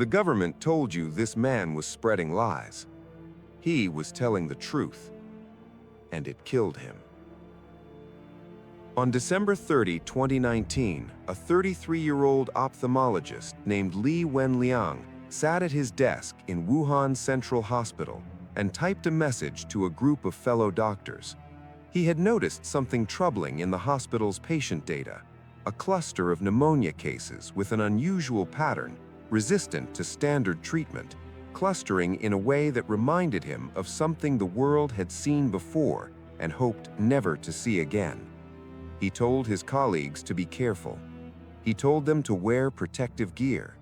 The government told you this man was spreading lies. He was telling the truth, and it killed him. On December 30, 2019, a 33-year-old ophthalmologist named Wenliang sat at his desk in Wuhan Central Hospital and typed a message to a group of fellow doctors. He had noticed something troubling in the hospital's patient data, a cluster of pneumonia cases with an unusual pattern, resistant to standard treatment, clustering in a way that reminded him of something the world had seen before and hoped never to see again. He told his colleagues to be careful. He told them to wear protective gear.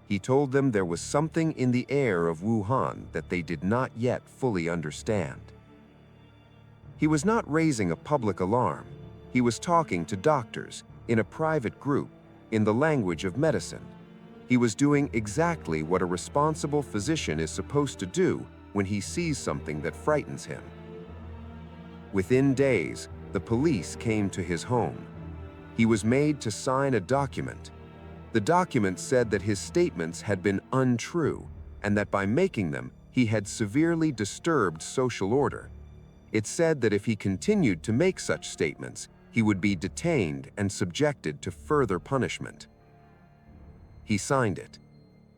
He told them there was something in the air of Wuhan that they did not yet fully understand. He was not raising a public alarm. He was talking to doctors in a private group in the language of medicine. He was doing exactly what a responsible physician is supposed to do when he sees something that frightens him. Within days, the police came to his home. He was made to sign a document. The document said that his statements had been untrue and that by making them, he had severely disturbed social order. It said that if he continued to make such statements, he would be detained and subjected to further punishment. He signed it.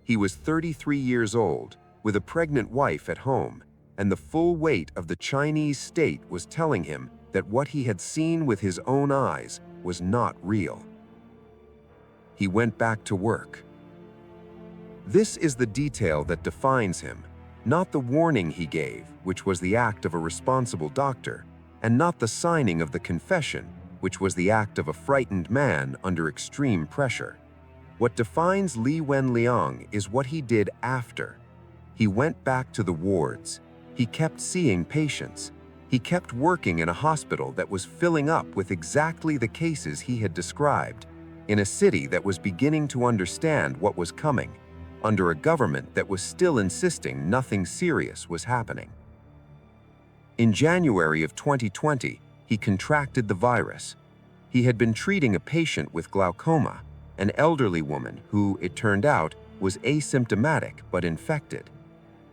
He was 33 years old, with a pregnant wife at home, and the full weight of the Chinese state was telling him that what he had seen with his own eyes was not real. He went back to work. This is the detail that defines him, not the warning he gave, which was the act of a responsible doctor, and not the signing of the confession, which was the act of a frightened man under extreme pressure. What defines Wenliang is what he did after. He went back to the wards. He kept seeing patients. He kept working in a hospital that was filling up with exactly the cases he had described, in a city that was beginning to understand what was coming, under a government that was still insisting nothing serious was happening. In January of 2020, he contracted the virus. He had been treating a patient with glaucoma, an elderly woman who, it turned out, was asymptomatic but infected.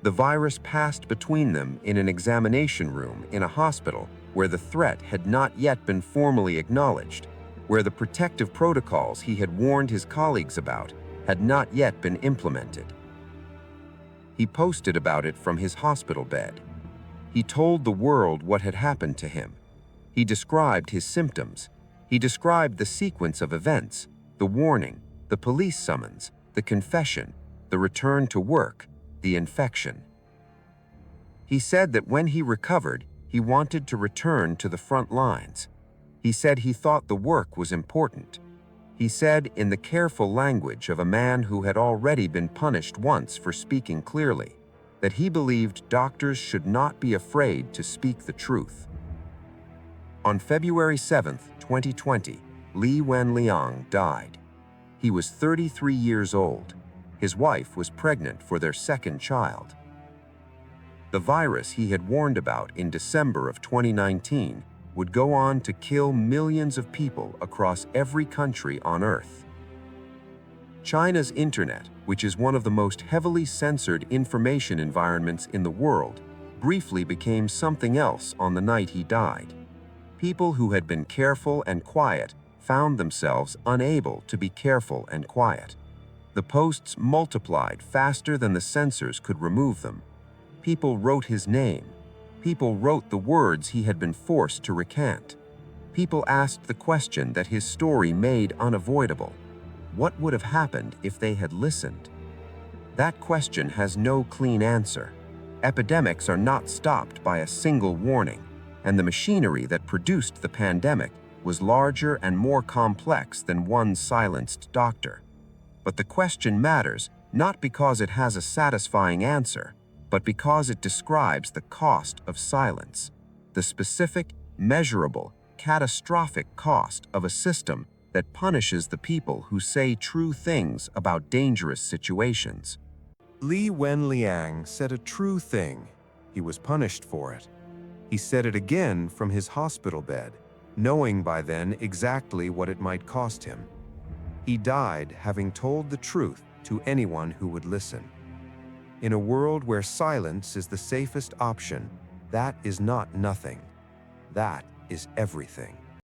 The virus passed between them in an examination room in a hospital where the threat had not yet been formally acknowledged, where the protective protocols he had warned his colleagues about had not yet been implemented. He posted about it from his hospital bed. He told the world what had happened to him. He described his symptoms. He described the sequence of events, the warning, the police summons, the confession, the return to work, the infection. He said that when he recovered, he wanted to return to the front lines. He said he thought the work was important. He said, in the careful language of a man who had already been punished once for speaking clearly, that he believed doctors should not be afraid to speak the truth. On February 7, 2020, Wenliang died. He was 33 years old. His wife was pregnant for their second child. The virus he had warned about in December of 2019 would go on to kill millions of people across every country on Earth. China's internet, which is one of the most heavily censored information environments in the world, briefly became something else on the night he died. People who had been careful and quiet found themselves unable to be careful and quiet. The posts multiplied faster than the censors could remove them. People wrote his name. People wrote the words he had been forced to recant. People asked the question that his story made unavoidable. What would have happened if they had listened? That question has no clean answer. Epidemics are not stopped by a single warning, and the machinery that produced the pandemic was larger and more complex than one silenced doctor. But the question matters not because it has a satisfying answer, but because it describes the cost of silence, the specific, measurable, catastrophic cost of a system that punishes the people who say true things about dangerous situations. Wenliang said a true thing. He was punished for it. He said it again from his hospital bed, knowing by then exactly what it might cost him. He died having told the truth to anyone who would listen. In a world where silence is the safest option, that is not nothing. That is everything.